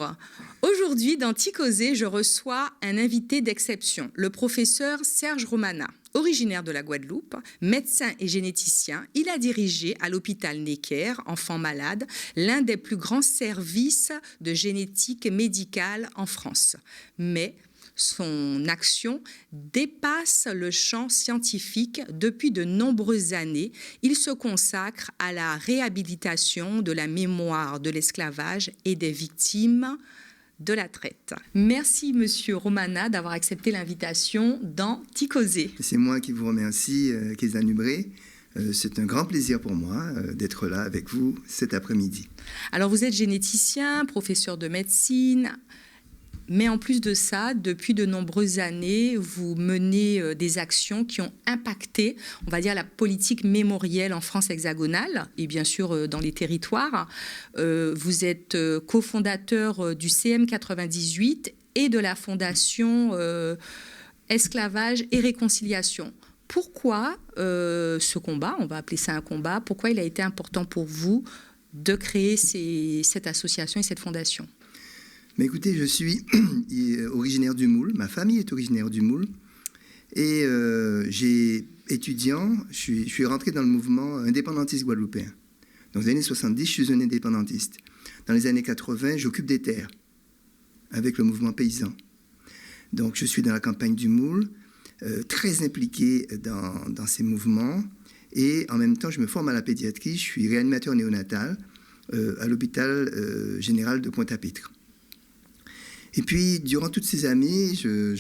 Bonjour. Aujourd'hui, dans Ticosé, je reçois un invité d'exception, le professeur Serge Romana. Originaire de la Guadeloupe, médecin et généticien, il a dirigé à l'hôpital Necker, enfants malades, l'un des plus grands services de génétique médicale en France. Mais son action dépasse le champ scientifique depuis de nombreuses années. Il se consacre à la réhabilitation de la mémoire de l'esclavage et des victimes de la traite. Merci, Monsieur Romana, d'avoir accepté l'invitation dans Ticosé. C'est moi qui vous remercie, Kézanne Nubré. C'est un grand plaisir pour moi d'être là avec vous cet après-midi. Alors, vous êtes généticien, professeur de médecine, mais en plus de ça, depuis de nombreuses années, vous menez des actions qui ont impacté, on va dire, la politique mémorielle en France hexagonale et bien sûr dans les territoires. Vous êtes cofondateur du CM 98 et de la fondation Esclavage et Réconciliation. Pourquoi ce combat, on va appeler ça un combat, pourquoi il a été important pour vous de créer cette association et cette fondation ? Mais écoutez, je suis originaire du Moule, ma famille est originaire du Moule, et étudiant, je suis rentré dans le mouvement indépendantiste guadeloupéen. Dans les années 70, je suis un indépendantiste. Dans les années 80, j'occupe des terres avec le mouvement paysan. Donc je suis dans la campagne du Moule, très impliqué dans ces mouvements, et en même temps, je me forme à la pédiatrie, je suis réanimateur néonatal à l'hôpital général de Pointe-à-Pitre. Et puis, durant toutes ces années, je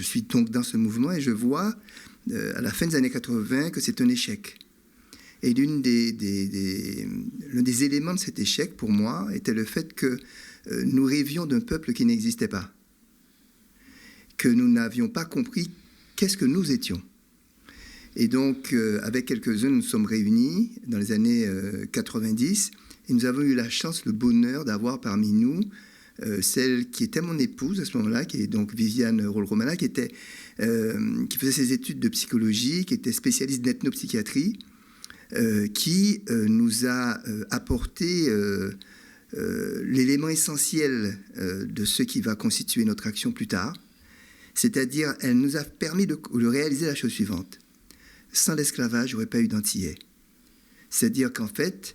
suis donc dans ce mouvement et je vois, à la fin des années 80, que c'est un échec. Et l'un des éléments de cet échec, pour moi, était le fait que nous rêvions d'un peuple qui n'existait pas. Que nous n'avions pas compris qu'est-ce que nous étions. Et donc, avec quelques-uns, nous nous sommes réunis dans les années 90 et nous avons eu la chance, le bonheur d'avoir parmi nous celle qui était mon épouse à ce moment-là, qui est donc Viviane Roll-Romana, qui faisait ses études de psychologie, qui était spécialiste d'ethnopsychiatrie, qui nous a apporté l'élément essentiel de ce qui va constituer notre action plus tard. C'est-à-dire, elle nous a permis de réaliser la chose suivante. Sans l'esclavage, il n'y aurait pas eu d'Antillais. C'est-à-dire qu'en fait,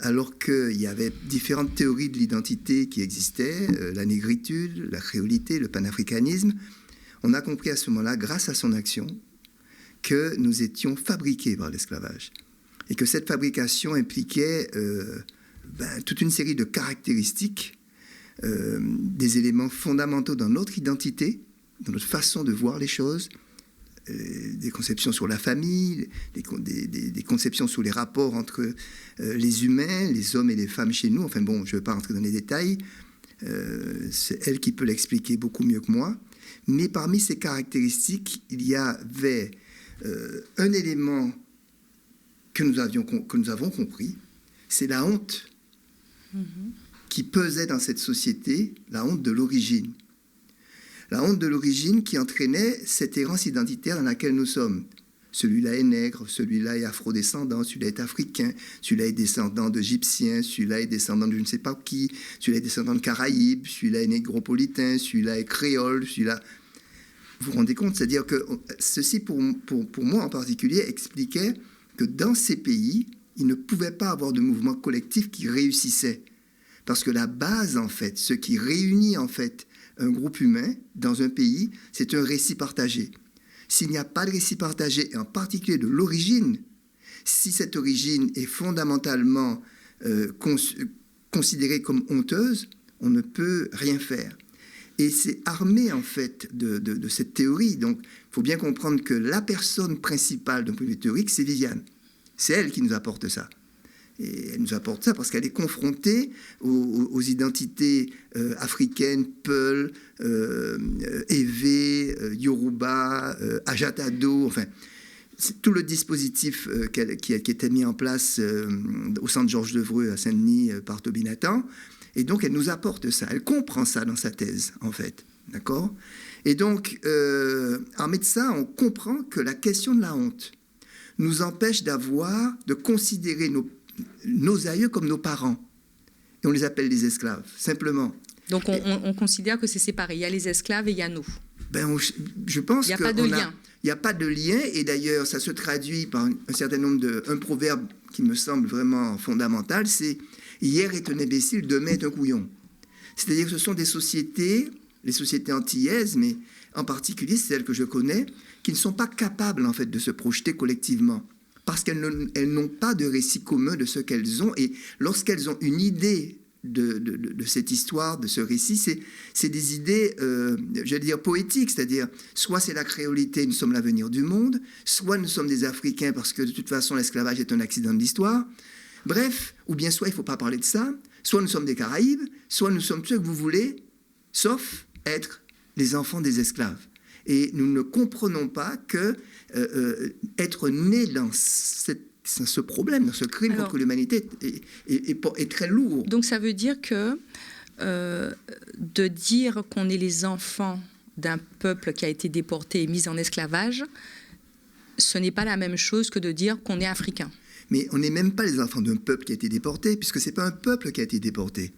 alors qu'il y avait différentes théories de l'identité qui existaient, la négritude, la créolité, le panafricanisme, on a compris à ce moment-là, grâce à son action, que nous étions fabriqués par l'esclavage. Et que cette fabrication impliquait toute une série de caractéristiques, des éléments fondamentaux dans notre identité, dans notre façon de voir les choses, des conceptions sur la famille, des conceptions sur les rapports entre les humains, les hommes et les femmes chez nous. Enfin bon, je ne vais pas rentrer dans les détails. C'est elle qui peut l'expliquer beaucoup mieux que moi. Mais parmi ces caractéristiques, il y avait un élément que nous avons compris, c'est la honte qui pesait dans cette société, la honte de l'origine. La honte de l'origine qui entraînait cette errance identitaire dans laquelle nous sommes. Celui-là est nègre, celui-là est afrodescendant, celui-là est africain, celui-là est descendant d'Égyptiens, celui-là est descendant de je ne sais pas qui, celui-là est descendant de Caraïbes, celui-là est négropolitain, celui-là est créole, celui-là... Vous vous rendez compte? C'est-à-dire que ceci, pour moi en particulier, expliquait que dans ces pays, il ne pouvait pas avoir de mouvement collectif qui réussissait. Parce que la base, en fait, ce qui réunit, en fait, un groupe humain dans un pays, c'est un récit partagé. S'il n'y a pas de récit partagé, et en particulier de l'origine, si cette origine est fondamentalement considérée comme honteuse, on ne peut rien faire. Et c'est armé, en fait, de cette théorie. Donc, il faut bien comprendre que la personne principale d'un point de vue théorique, c'est Viviane. C'est elle qui nous apporte ça. Et elle nous apporte ça parce qu'elle est confrontée aux identités africaines, Peul, Evé, Yoruba, Ajatado, enfin, c'est tout le dispositif qui était mis en place au centre Georges Devreux à Saint-Denis par Toby Nathan. Et donc, elle nous apporte ça. Elle comprend ça dans sa thèse, en fait. D'accord ? Et donc, en médecin, on comprend que la question de la honte nous empêche de considérer nos aïeux comme nos parents. Et on les appelle des esclaves, simplement. Donc on considère que c'est séparé. Il y a les esclaves et il y a nous. Je pense qu'il n'y a pas de lien. Il n'y a pas de lien, et d'ailleurs, ça se traduit par un certain nombre un proverbe qui me semble vraiment fondamental, c'est « hier est un imbécile, demain est un couillon ». C'est-à-dire que ce sont des sociétés, les sociétés antillaises, mais en particulier celles que je connais, qui ne sont pas capables en fait de se projeter collectivement, parce qu'elles n'ont pas de récit commun de ce qu'elles ont, et lorsqu'elles ont une idée de cette histoire, de ce récit, c'est des idées, j'allais dire, poétiques, c'est-à-dire, soit c'est la créolité, nous sommes l'avenir du monde, soit nous sommes des Africains, parce que de toute façon, l'esclavage est un accident de l'histoire. Bref, ou bien soit il ne faut pas parler de ça, soit nous sommes des Caraïbes, soit nous sommes ceux que vous voulez, sauf être les enfants des esclaves. Et nous ne comprenons pas que être né dans ce problème, dans ce crime contre l'humanité est très lourd. Donc ça veut dire que de dire qu'on est les enfants d'un peuple qui a été déporté et mis en esclavage, ce n'est pas la même chose que de dire qu'on est africain. Mais on n'est même pas les enfants d'un peuple qui a été déporté, puisque ce n'est pas un peuple qui a été déporté.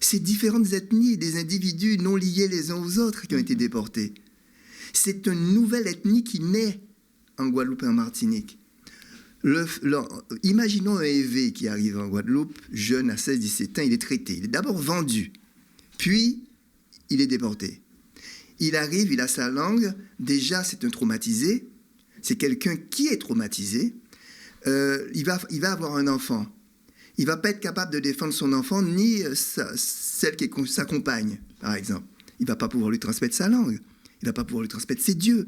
C'est différentes ethnies, des individus non liés les uns aux autres qui ont été déportés. C'est une nouvelle ethnie qui naît en Guadeloupe et en Martinique. Imaginons un EV qui arrive en Guadeloupe, jeune à 16-17 ans, il est traité. Il est d'abord vendu, puis il est déporté. Il arrive, il a sa langue, déjà c'est un traumatisé, c'est quelqu'un qui est traumatisé. Il va avoir un enfant. Il ne va pas être capable de défendre son enfant, ni celle qui est sa compagne, par exemple. Il ne va pas pouvoir lui transmettre sa langue. Il ne va pas pouvoir lui transmettre ses dieux.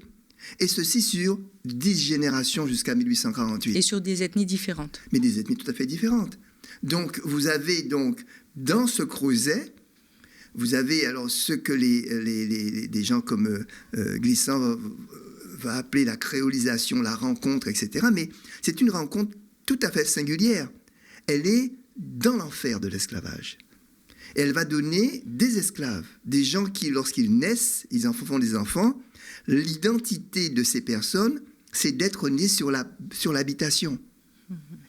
Et ceci sur 10 générations jusqu'à 1848. Et sur des ethnies différentes. Mais des ethnies tout à fait différentes. Donc, vous avez donc, dans ce creuset, vous avez alors ce que des gens comme Glissant va appeler la créolisation, la rencontre, etc. Mais c'est une rencontre tout à fait singulière. Elle est dans l'enfer de l'esclavage. Elle va donner des esclaves, des gens qui, lorsqu'ils naissent, ils en font des enfants. L'identité de ces personnes, c'est d'être nés sur l'habitation.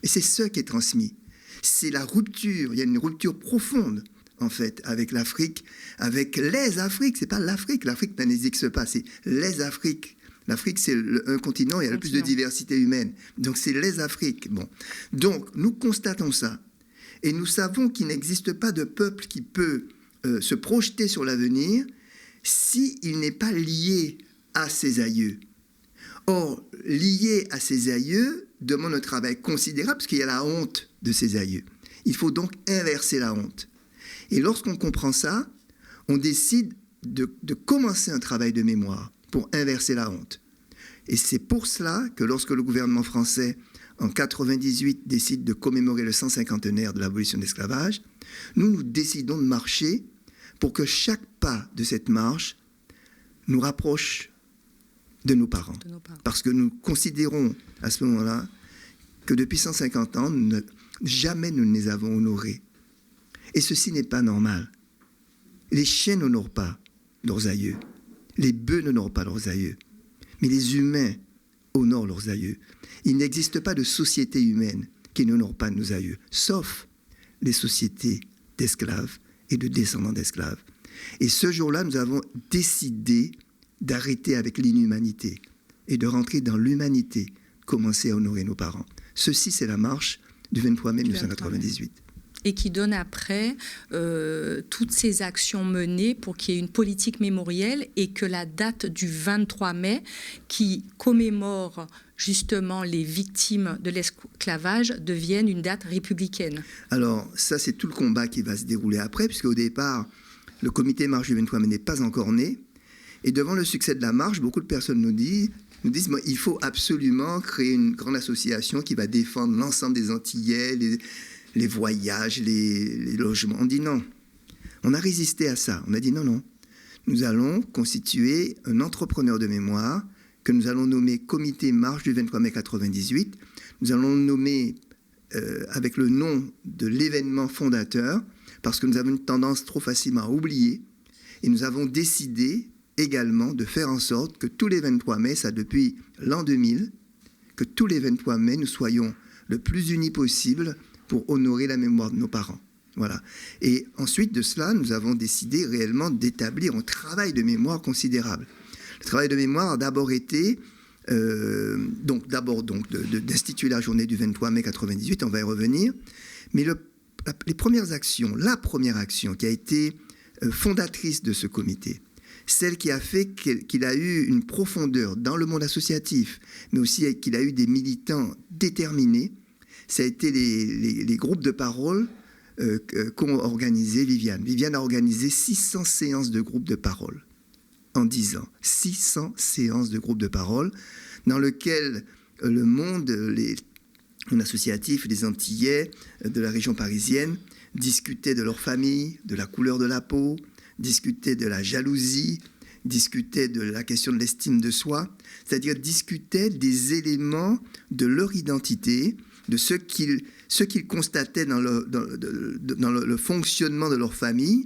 Et c'est ce qui est transmis. C'est la rupture, il y a une rupture profonde, en fait, avec l'Afrique, avec les Afriques. C'est pas l'Afrique n'existe pas, c'est les Afriques. L'Afrique, c'est un continent, il y a le plus de diversité humaine. Donc, c'est les Afriques. Bon. Donc, nous constatons ça. Et nous savons qu'il n'existe pas de peuple qui peut se projeter sur l'avenir s'il n'est pas lié à ses aïeux. Or, lié à ses aïeux demande un travail considérable parce qu'il y a la honte de ses aïeux. Il faut donc inverser la honte. Et lorsqu'on comprend ça, on décide de commencer un travail de mémoire pour inverser la honte. Et c'est pour cela que lorsque le gouvernement français, en 1998, décide de commémorer le 150e de l'abolition de l'esclavage, nous décidons de marcher pour que chaque pas de cette marche nous rapproche de nos parents. Parce que nous considérons à ce moment-là que depuis 150 ans, jamais nous ne les avons honorés. Et ceci n'est pas normal. Les chiens n'honorent pas leurs aïeux. Les bœufs n'honorent pas leurs aïeux. Mais les humains honorent leurs aïeux. Il n'existe pas de société humaine qui n'honore pas nos aïeux, sauf les sociétés d'esclaves et de descendants d'esclaves. Et ce jour-là, nous avons décidé d'arrêter avec l'inhumanité et de rentrer dans l'humanité, commencer à honorer nos parents. Ceci, c'est la marche du 23 mai 1998. Et qui donne après toutes ces actions menées pour qu'il y ait une politique mémorielle et que la date du 23 mai, qui commémore justement les victimes de l'esclavage, devienne une date républicaine. Alors, ça, c'est tout le combat qui va se dérouler après, puisque au départ, le comité marche du 23 mai n'est pas encore né. Et devant le succès de la marche, beaucoup de personnes nous disent bon, il faut absolument créer une grande association qui va défendre l'ensemble des Antillais, les voyages, les logements. On dit non. On a résisté à ça. On a dit non. Nous allons constituer un entrepreneur de mémoire que nous allons nommer Comité Marche du 23 mai 1998. Nous allons le nommer avec le nom de l'événement fondateur parce que nous avons une tendance trop facilement à oublier. Et nous avons décidé également de faire en sorte que tous les 23 mai, ça depuis l'an 2000, que tous les 23 mai, nous soyons le plus unis possible pour honorer la mémoire de nos parents. Voilà. Et ensuite de cela, nous avons décidé réellement d'établir un travail de mémoire considérable. Le travail de mémoire a d'abord été d'instituer la journée du 23 mai 98, on va y revenir, mais les premières actions, la première action qui a été fondatrice de ce comité, celle qui a fait qu'il a eu une profondeur dans le monde associatif, mais aussi qu'il a eu des militants déterminés, ça a été les groupes de parole qu'ont organisé Viviane. Viviane a organisé 600 séances de groupes de parole en 10 ans. 600 séances de groupes de parole dans lesquelles le monde associatif, les Antillais de la région parisienne discutaient de leur famille, de la couleur de la peau, discutaient de la jalousie, discutaient de la question de l'estime de soi, c'est-à-dire discutaient des éléments de leur identité, de ce qu'ils constataient dans le fonctionnement de leur famille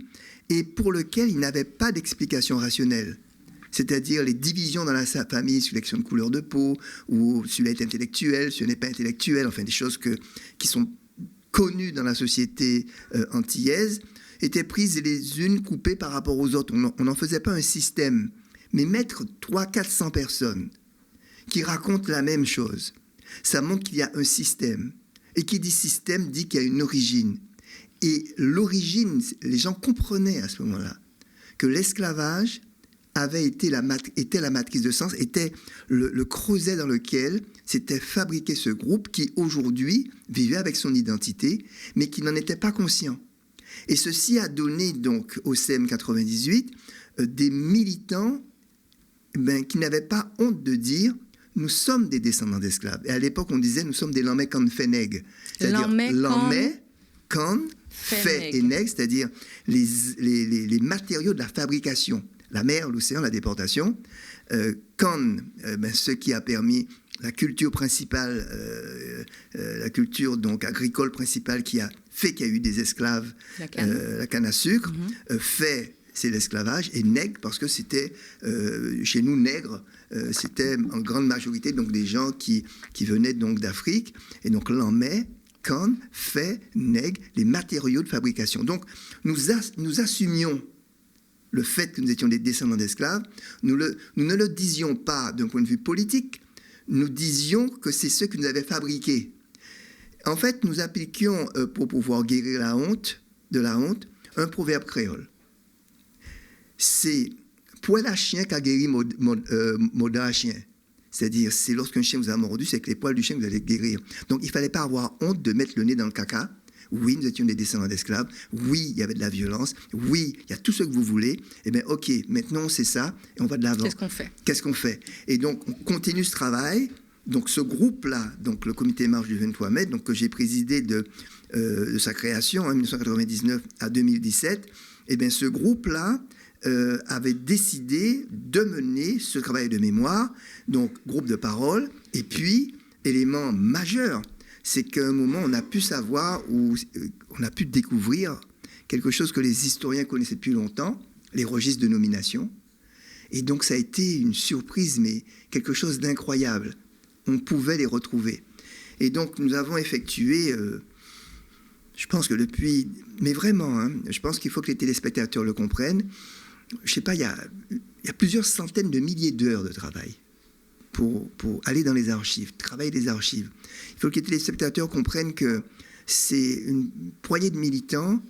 et pour lequel ils n'avaient pas d'explication rationnelle. C'est-à-dire les divisions dans la famille sur l'élection de couleur de peau, ou celui-là est intellectuel, celui-là n'est pas intellectuel, enfin des choses qui sont connues dans la société antillaise, étaient prises les unes coupées par rapport aux autres. On n'en faisait pas un système, mais mettre 300-400 personnes qui racontent la même chose, ça montre qu'il y a un système. Et qui dit système dit qu'il y a une origine. Et l'origine, les gens comprenaient à ce moment-là que l'esclavage était la matrice de sens, était le creuset dans lequel s'était fabriqué ce groupe qui, aujourd'hui, vivait avec son identité, mais qui n'en était pas conscient. Et ceci a donné donc au CM 98 des militants qui n'avaient pas honte de dire « nous sommes des descendants d'esclaves ». Et à l'époque, on disait « nous sommes des Lamé Kan Fé Nèg ». C'est-à-dire Lamé Kan Fé et Nèg, c'est-à-dire les matériaux de la fabrication. La mer, l'océan, la déportation. Kan, ce qui a permis la culture principale, la culture donc agricole principale qui a fait qu'il y a eu des esclaves, la canne à sucre, fait c'est l'esclavage, et nègre parce que c'était chez nous nègres, c'était en grande majorité donc des gens qui venaient donc d'Afrique, et donc l'emmai, canne, fait, nègre, les matériaux de fabrication. Donc nous assumions le fait que nous étions des descendants d'esclaves, nous ne le disions pas d'un point de vue politique, nous disions que c'est ce que nous avaient fabriqué. En fait, nous appliquions, pour pouvoir guérir de la honte, un proverbe créole. C'est « poil à chien qu'a guéri mordant à chien ». C'est-à-dire, c'est lorsqu'un chien vous a mordu, c'est que les poils du chien vous allez guérir. Donc, il ne fallait pas avoir honte de mettre le nez dans le caca. Oui, nous étions des descendants d'esclaves. Oui, il y avait de la violence. Oui, il y a tout ce que vous voulez. Eh bien, OK, maintenant, on sait ça et on va de l'avant. Qu'est-ce qu'on fait? Et donc, on continue ce travail. Donc, ce groupe-là, donc le comité marche du 23 mai, donc, que j'ai présidé de sa création en 1999 à 2017, eh bien, ce groupe-là avait décidé de mener ce travail de mémoire, donc groupe de parole, et puis, élément majeur, c'est qu'à un moment, on a pu savoir, ou on a pu découvrir quelque chose que les historiens connaissaient depuis longtemps, les registres de nomination. Et donc, ça a été une surprise, mais quelque chose d'incroyable. On pouvait les retrouver. Et donc, nous avons effectué, je pense que depuis... Mais vraiment, hein, je pense qu'il faut que les téléspectateurs le comprennent. Je ne sais pas, il y a plusieurs centaines de milliers d'heures de travail pour aller dans les archives, travailler les archives. Il faut que les téléspectateurs comprennent que c'est une poignée de militants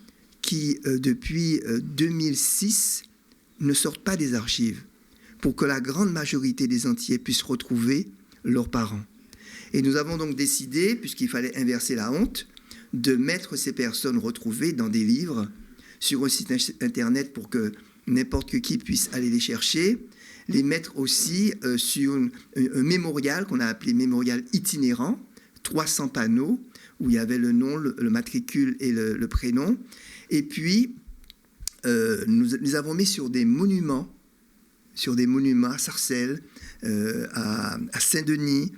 qui, depuis 2006, ne sortent pas des archives pour que la grande majorité des Antillais puissent retrouver leurs parents. Et nous avons donc décidé, puisqu'il fallait inverser la honte, de mettre ces personnes retrouvées dans des livres sur un site internet pour que n'importe qui puisse aller les chercher, les mettre aussi sur un mémorial qu'on a appelé mémorial itinérant, 300 panneaux où il y avait le nom, le matricule et le prénom. Et puis, nous avons mis sur des monuments à Sarcelles, à Saint-Denis,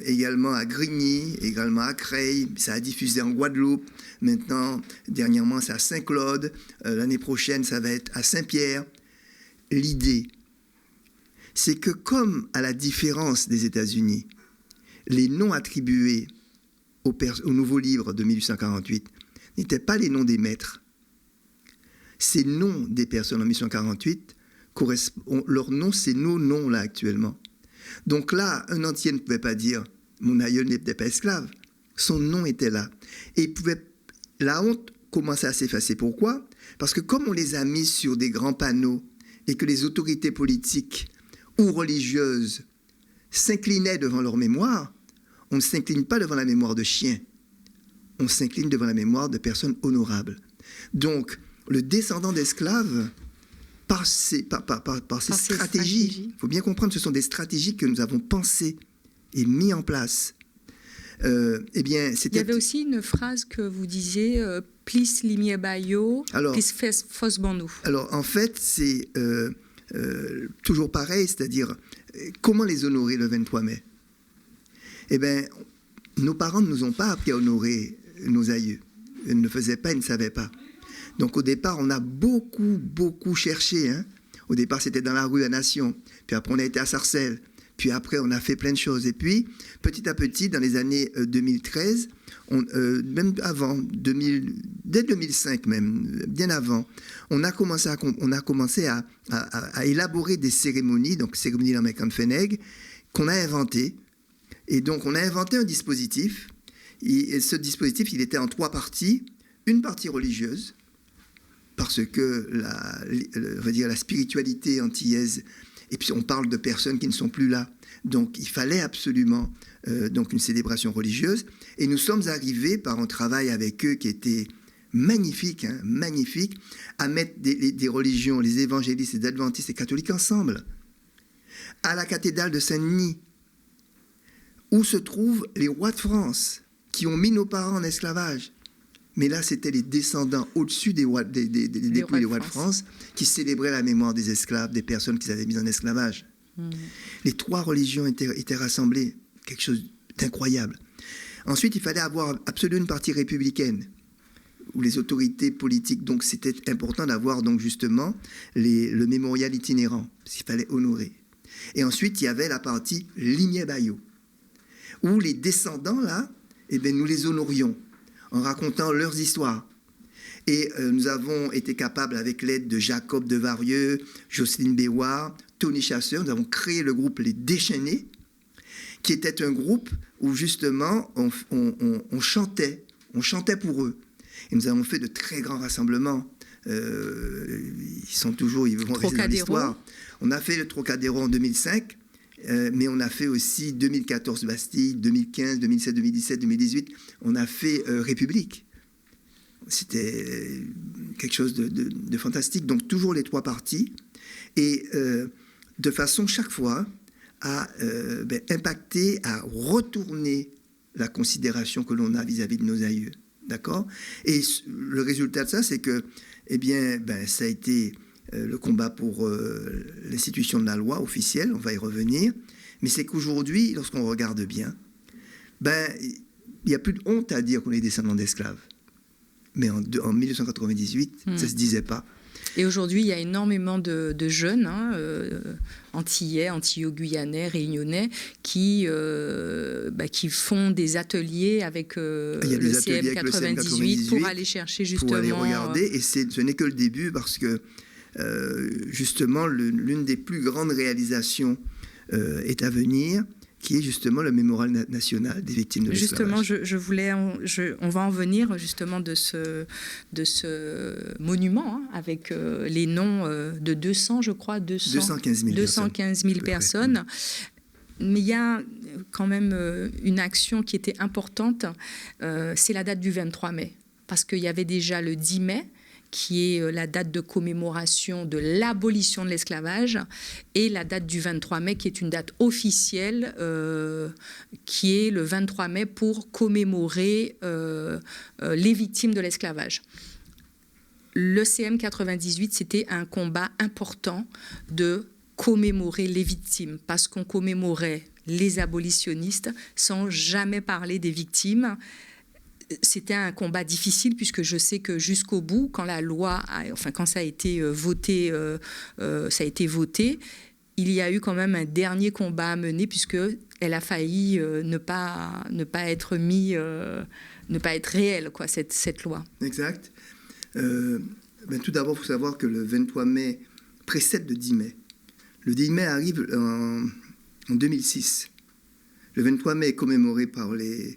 également à Grigny, également à Creil. Ça a diffusé en Guadeloupe. Maintenant, dernièrement, c'est à Saint-Claude. L'année prochaine, ça va être à Saint-Pierre. L'idée, c'est que comme à la différence des États-Unis, les noms attribués au nouveau livre de 1848 n'étaient pas les noms des maîtres. Ces noms des personnes en 1848, leurs noms, c'est nos noms là actuellement. Donc là, un entier ne pouvait pas dire « mon aïeul n'était pas esclave ». Son nom était là. Et la honte commençait à s'effacer. Pourquoi? Parce que comme on les a mis sur des grands panneaux et que les autorités politiques ou religieuses s'inclinaient devant leur mémoire, on ne s'incline pas devant la mémoire de chiens. On s'incline devant la mémoire de personnes honorables. Donc, le descendant d'esclaves, par ces stratégies, il faut bien comprendre que ce sont des stratégies que nous avons pensées et mis en place. Eh bien, il y avait aussi une phrase que vous disiez « Plis limier bayo, plis fos bandou ». Alors, en fait, c'est toujours pareil, c'est-à-dire, comment les honorer le 23 mai? Eh bien, nos parents ne nous ont pas appris à honorer nos aïeux. Ils ne le faisaient pas, ils ne savaient pas. Donc, au départ, on a beaucoup cherché. Hein. Au départ, c'était dans la rue à Nation. Puis après, on a été à Sarcelles. Puis après, on a fait plein de choses. Et puis, petit à petit, dans les années 2013, même avant, dès 2005 même, bien avant, on a commencé à élaborer des cérémonies, donc cérémonie l'American Feneg, qu'on a inventées. Et donc, on a inventé un dispositif. Et ce dispositif, il était en 3 parties. Une partie religieuse, parce que la spiritualité antillaise, et puis on parle de personnes qui ne sont plus là. Donc il fallait absolument donc une célébration religieuse. Et nous sommes arrivés par un travail avec eux qui était magnifique, hein, magnifique, à mettre des religions, les évangélistes, les adventistes et catholiques ensemble. À la cathédrale de Saint-Denis, où se trouvent les rois de France, qui ont mis nos parents en esclavage. Mais là, c'était les descendants au-dessus des rois de France qui célébraient la mémoire des esclaves, des personnes qu'ils avaient mises en esclavage. Les 3 religions étaient rassemblées, quelque chose d'incroyable. Ensuite, il fallait avoir absolument une partie républicaine, où les autorités politiques, donc c'était important d'avoir donc justement le mémorial itinérant, parce qu'il fallait honorer. Et ensuite, il y avait la partie Ligné-Bayo, où les descendants, là, eh bien, nous les honorions, en racontant leurs histoires. Et nous avons été capables, avec l'aide de Jacob de Varieux, Jocelyne Béouard, Tony Chasseur, nous avons créé le groupe Les Déchaînés, qui était un groupe où justement on chantait pour eux. Et nous avons fait de très grands rassemblements. Ils vont rester dans l'histoire. On a fait le Trocadéro en 2005, mais on a fait aussi 2014 Bastille, 2015, 2017, 2017, 2018. On a fait République. C'était quelque chose de fantastique. Donc toujours les 3 parties. Et de façon chaque fois à impacter, à retourner la considération que l'on a vis-à-vis de nos aïeux. D'accord? Et le résultat de ça, c'est que ça a été le combat pour l'institution de la loi officielle, on va y revenir, mais c'est qu'aujourd'hui, lorsqu'on regarde bien, il n'y a plus de honte à dire qu'on est descendant d'esclaves. Mais en 1898, ça ne se disait pas. Et aujourd'hui, il y a énormément de jeunes, antillais, antillo-guyanais, réunionnais, qui font des ateliers avec le CM98 pour aller chercher justement... Pour aller regarder, et ce n'est que le début, parce que justement, l'une des plus grandes réalisations est à venir, qui est justement le mémorial national des victimes de l'esclavage. Justement, on va en venir justement de ce monument, avec les noms de 215 000 personnes. Mais il y a quand même une action qui était importante, c'est la date du 23 mai. Parce qu'il y avait déjà le 10 mai, qui est la date de commémoration de l'abolition de l'esclavage, et la date du 23 mai, qui est une date officielle, qui est le 23 mai pour commémorer les victimes de l'esclavage. Le CM98, c'était un combat important de commémorer les victimes, parce qu'on commémorait les abolitionnistes sans jamais parler des victimes. C'était un combat difficile, puisque je sais que jusqu'au bout, quand la loi, quand ça a été voté, il y a eu quand même un dernier combat à mener, puisqu'elle a failli ne pas être ne pas être réelle, quoi, cette loi. Exact. Tout d'abord, il faut savoir que le 23 mai précède le 10 mai. Le 10 mai arrive en 2006. Le 23 mai est commémoré par les...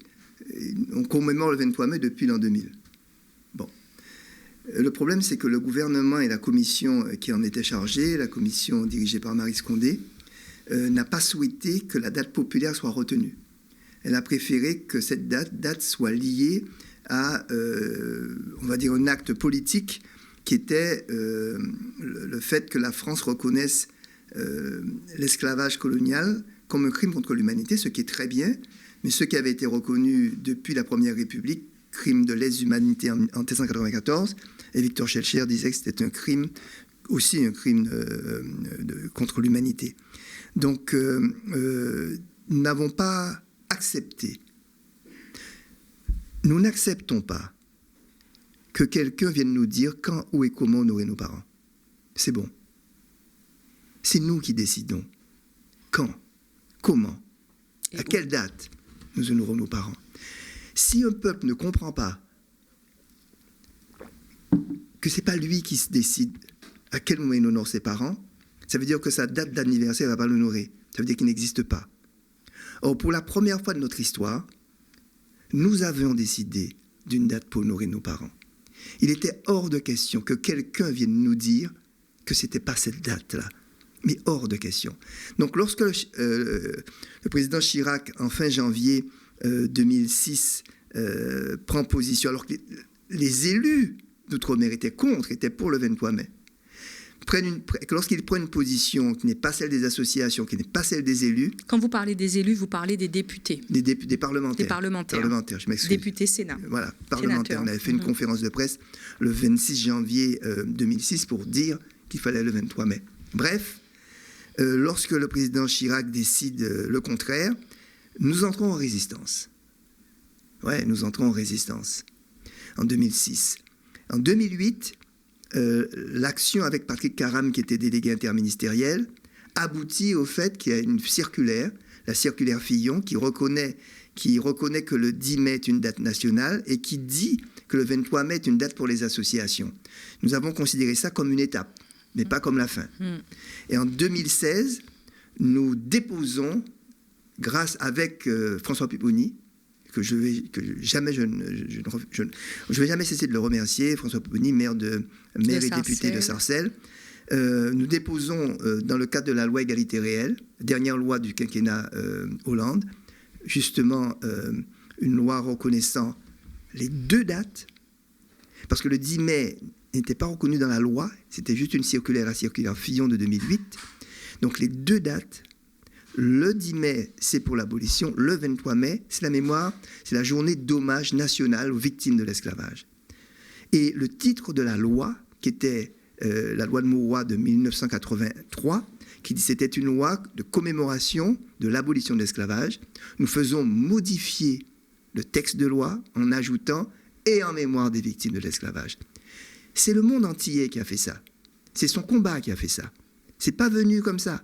On commémore le 23 mai depuis l'an 2000. Bon. Le problème, c'est que le gouvernement et la commission qui en était chargée, la commission dirigée par Maryse Condé, n'a pas souhaité que la date populaire soit retenue. Elle a préféré que cette date soit liée à, on va dire, un acte politique qui était le fait que la France reconnaisse l'esclavage colonial comme un crime contre l'humanité, ce qui est très bien, mais ce qui avait été reconnu depuis la Première République, crime de lèse-humanité en 1794, et Victor Schœlcher disait que c'était un crime, aussi un crime contre l'humanité. Donc, nous n'avons pas accepté, nous n'acceptons pas que quelqu'un vienne nous dire quand, où et comment honorer nos parents. C'est bon. C'est nous qui décidons quand, comment, à quelle date nous honorons nos parents. Si un peuple ne comprend pas que ce n'est pas lui qui se décide à quel moment il honore ses parents, ça veut dire que sa date d'anniversaire ne va pas l'honorer. Ça veut dire qu'il n'existe pas. Or, pour la première fois de notre histoire, nous avions décidé d'une date pour honorer nos parents. Il était hors de question que quelqu'un vienne nous dire que ce n'était pas cette date-là. Mais hors de question. Donc, lorsque le président Chirac, en fin janvier 2006, prend position, alors que les élus d'Outre-mer étaient contre, étaient pour le 23 mai, lorsqu'ils prennent une position qui n'est pas celle des associations, qui n'est pas celle des élus... Quand vous parlez des élus, vous parlez des députés. Des parlementaires. Des parlementaires, je m'excuse. Députés Sénat. Voilà, parlementaires. On avait fait une conférence de presse le 26 janvier 2006 pour dire qu'il fallait le 23 mai. Bref, lorsque le président Chirac décide le contraire, nous entrons en résistance. Ouais, nous entrons en résistance en 2006. En 2008, l'action avec Patrick Caram, qui était délégué interministériel, aboutit au fait qu'il y a une circulaire, la circulaire Fillon, qui reconnaît que le 10 mai est une date nationale et qui dit que le 23 mai est une date pour les associations. Nous avons considéré ça comme une étape, mais pas comme la fin. Et en 2016, nous déposons, grâce avec François Pupponi, que je vais jamais cesser de le remercier, François Pupponi, maire et député de Sarcelles. Nous déposons, dans le cadre de la loi égalité réelle, dernière loi du quinquennat Hollande, justement une loi reconnaissant les deux dates, parce que le 10 mai n'était pas reconnu dans la loi, c'était juste une circulaire, la circulaire Fillon de 2008. Donc les deux dates, le 10 mai, c'est pour l'abolition, le 23 mai, c'est la mémoire, c'est la journée d'hommage national aux victimes de l'esclavage. Et le titre de la loi, qui était la loi de Mauroy de 1983, qui dit que c'était une loi de commémoration de l'abolition de l'esclavage, nous faisons modifier le texte de loi en ajoutant « et en mémoire des victimes de l'esclavage ». C'est le monde entier qui a fait ça. C'est son combat qui a fait ça. C'est pas venu comme ça.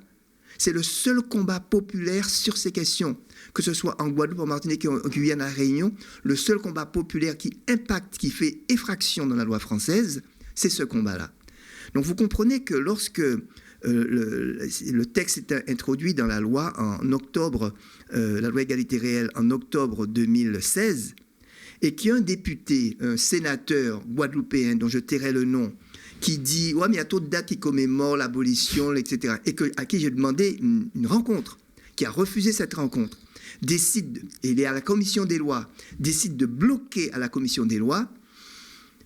C'est le seul combat populaire sur ces questions, que ce soit en Guadeloupe, en Martinique, en Guyane, à la Réunion, le seul combat populaire qui impacte, qui fait effraction dans la loi française, c'est ce combat-là. Donc vous comprenez que lorsque le texte est introduit dans la loi en octobre, la loi égalité réelle en octobre 2016, et qu'il y a un député, un sénateur guadeloupéen dont je tairai le nom, qui dit « ouais, mais il y a trop de dates qui commémorent l'abolition, etc. » et à qui j'ai demandé une rencontre, qui a refusé cette rencontre, décide, et il est à la commission des lois, décide de bloquer à la commission des lois,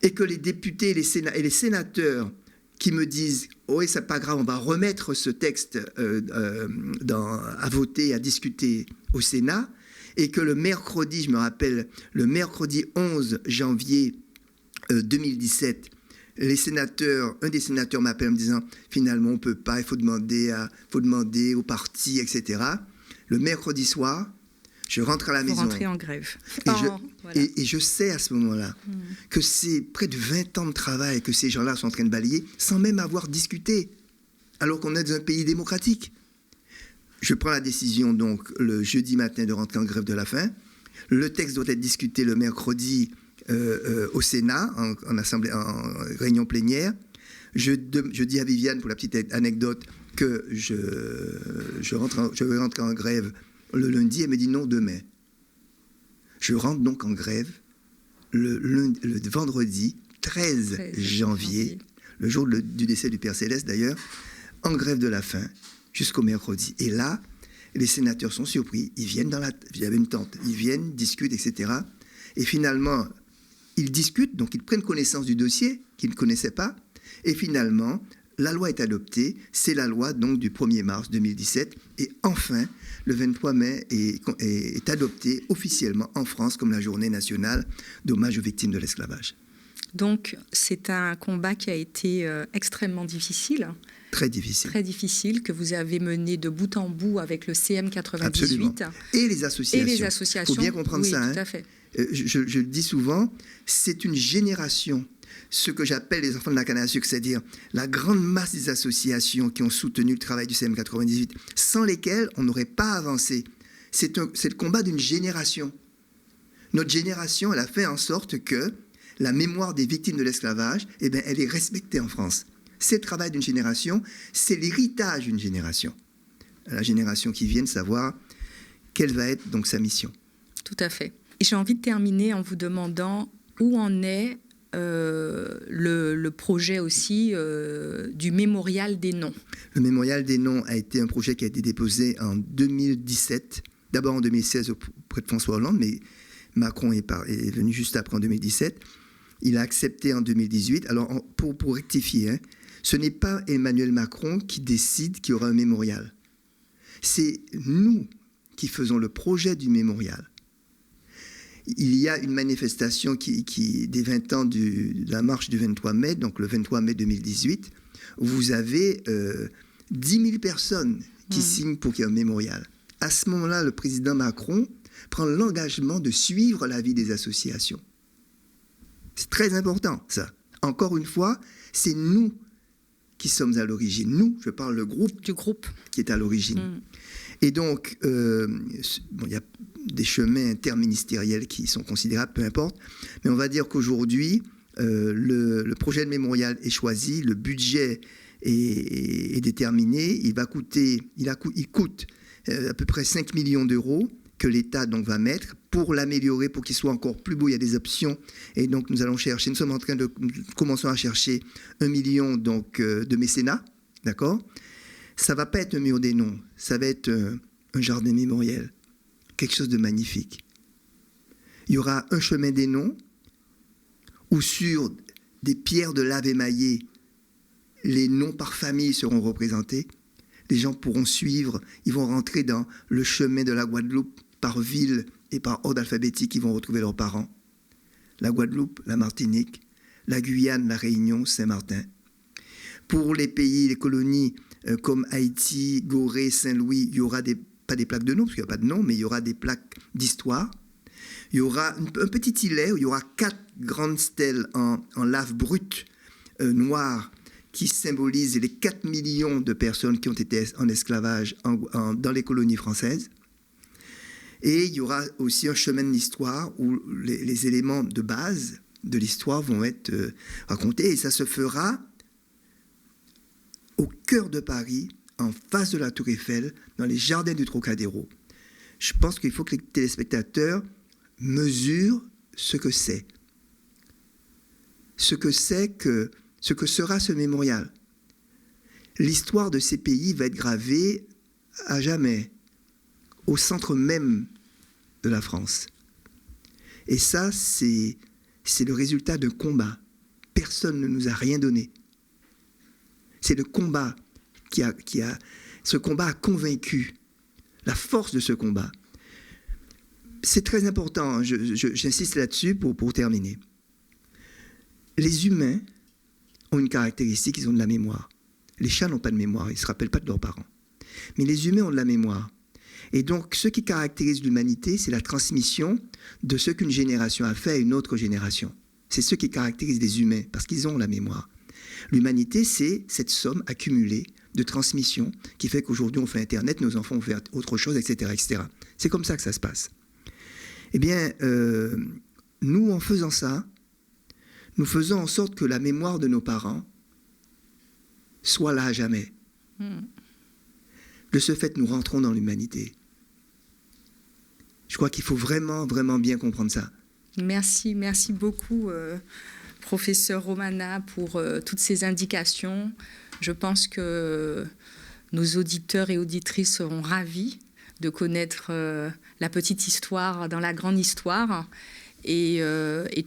et que les députés et les sénateurs qui me disent « oui, c'est pas grave, on va remettre ce texte à voter, à discuter au Sénat », et que le mercredi, je me rappelle, le mercredi 11 janvier 2017, un des sénateurs m'appelle en me disant « finalement, on ne peut pas, il faut demander aux partis, etc. » Le mercredi soir, je rentre à la maison. Pour rentrer en grève. Et je sais à ce moment-là que c'est près de 20 ans de travail que ces gens-là sont en train de balayer sans même avoir discuté, alors qu'on est dans un pays démocratique. Je prends la décision donc le jeudi matin de rentrer en grève de la faim. Le texte doit être discuté le mercredi au Sénat, en réunion plénière. Je dis à Viviane, pour la petite anecdote, que je vais rentrer en grève le lundi. Elle me dit non, demain. Je rentre donc en grève le vendredi 13 janvier, le jour du décès du Père Céleste d'ailleurs, en grève de la faim jusqu'au mercredi. Et là, les sénateurs sont surpris. Ils viennent il y avait une tente. Ils viennent, discutent, etc. Et finalement, ils discutent, donc ils prennent connaissance du dossier qu'ils ne connaissaient pas. Et finalement, la loi est adoptée. C'est la loi donc du 1er mars 2017. Et enfin, le 23 mai est adoptée officiellement en France comme la journée nationale d'hommage aux victimes de l'esclavage. Donc, c'est un combat qui a été extrêmement difficile. Très difficile. Très difficile, que vous avez mené de bout en bout avec le CM 98. Absolument. Et les associations. Et les associations. Il faut bien comprendre ça. Tout à fait. Je le dis souvent, c'est une génération, ce que j'appelle les enfants de la canne à sucre, c'est-à-dire la grande masse des associations qui ont soutenu le travail du CM 98, sans lesquelles on n'aurait pas avancé. C'est le combat d'une génération. Notre génération, elle a fait en sorte que la mémoire des victimes de l'esclavage, eh bien, elle est respectée en France. C'est le travail d'une génération, c'est l'héritage d'une génération. La génération qui vient de savoir quelle va être donc sa mission. Tout à fait. Et j'ai envie de terminer en vous demandant où en est le projet aussi du mémorial des noms. Le mémorial des noms a été un projet qui a été déposé en 2017, d'abord en 2016 auprès de François Hollande, mais Macron est venu juste après en 2017. Il a accepté en 2018. Alors, pour rectifier, ce n'est pas Emmanuel Macron qui décide qu'il y aura un mémorial. C'est nous qui faisons le projet du mémorial. Il y a une manifestation des 20 ans de la marche du 23 mai, donc le 23 mai 2018, où vous avez 10 000 personnes qui signent pour qu'il y ait un mémorial. À ce moment-là, le président Macron prend l'engagement de suivre l'avis des associations. C'est très important, ça. Encore une fois, c'est nous qui sommes à l'origine. Nous, je parle du groupe qui est à l'origine. Et donc, il y a des chemins interministériels qui sont considérables, peu importe. Mais on va dire qu'aujourd'hui, le projet de mémorial est choisi, le budget est déterminé. Il coûte à peu près 5 millions d'euros que l'État donc va mettre pour l'améliorer, pour qu'il soit encore plus beau. Il y a des options. Et donc, nous sommes en train de commencer à chercher 1 million donc, de mécénat. D'accord ? Ça ne va pas être un mur des noms, ça va être un jardin mémoriel, quelque chose de magnifique. Il y aura un chemin des noms où sur des pierres de lave émaillées, les noms par famille seront représentés. Les gens pourront suivre, ils vont rentrer dans le chemin de la Guadeloupe par ville et par ordre alphabétique, ils vont retrouver leurs parents. La Guadeloupe, la Martinique, la Guyane, la Réunion, Saint-Martin. Pour les pays, les colonies comme Haïti, Gorée, Saint-Louis, il y aura pas des plaques de nom, parce qu'il n'y a pas de nom, mais il y aura des plaques d'histoire. Il y aura un petit îlet où il y aura 4 grandes stèles en lave brute noire qui symbolisent les 4 millions de personnes qui ont été en esclavage dans les colonies françaises. Et il y aura aussi un chemin de l'histoire où les éléments de base de l'histoire vont être racontés. Et ça se fera au cœur de Paris, en face de la Tour Eiffel, dans les jardins du Trocadéro. Je pense qu'il faut que les téléspectateurs mesurent ce que c'est. Ce que sera ce mémorial. L'histoire de ces pays va être gravée à jamais, au centre même de la France. Et ça, c'est le résultat d'un combat. Personne ne nous a rien donné. C'est le combat ce combat a convaincu, la force de ce combat. C'est très important, j'insiste là-dessus pour terminer. Les humains ont une caractéristique, ils ont de la mémoire. Les chats n'ont pas de mémoire, ils ne se rappellent pas de leurs parents. Mais les humains ont de la mémoire. Et donc, ce qui caractérise l'humanité, c'est la transmission de ce qu'une génération a fait à une autre génération. C'est ce qui caractérise les humains, parce qu'ils ont la mémoire. L'humanité, c'est cette somme accumulée de transmission qui fait qu'aujourd'hui on fait Internet, nos enfants vont faire autre chose, etc. etc. C'est comme ça que ça se passe. Eh bien, nous, en faisant ça, nous faisons en sorte que la mémoire de nos parents soit là à jamais. De ce fait, nous rentrons dans l'humanité. Je crois qu'il faut vraiment, vraiment bien comprendre ça. Merci beaucoup, professeur Romana, pour toutes ces indications. Je pense que nos auditeurs et auditrices seront ravis de connaître la petite histoire dans la grande histoire et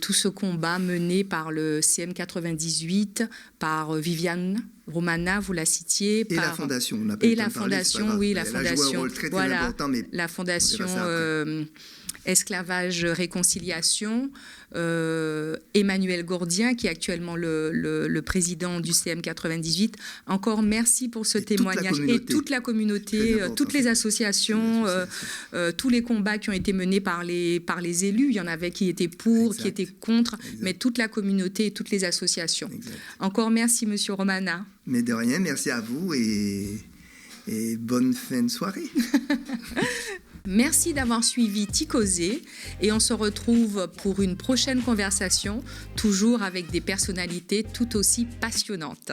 tout ce combat mené par le CM98, par Viviane Romana, vous la citiez. Et la Fondation. On a pas eu le temps de parler, c'est pas grave. Oui, la Elle a joué un Fondation. rôle très, très Voilà, important, mais la Fondation on verra ça après. Esclavage Réconciliation, Emmanuel Gourdien, qui est actuellement le président du Et CM98. Encore merci pour ce toute la témoignage. Et communauté. toute la communauté, Très important. toutes les associations, tous les combats qui ont été menés par les élus. Il y en avait qui étaient pour, Exact. qui étaient contre, Exact. mais toute la communauté et toutes les associations. Exact. Encore merci, Monsieur Romana. Mais de rien, merci à vous et bonne fin de soirée. Merci d'avoir suivi Ticozé et on se retrouve pour une prochaine conversation, toujours avec des personnalités tout aussi passionnantes.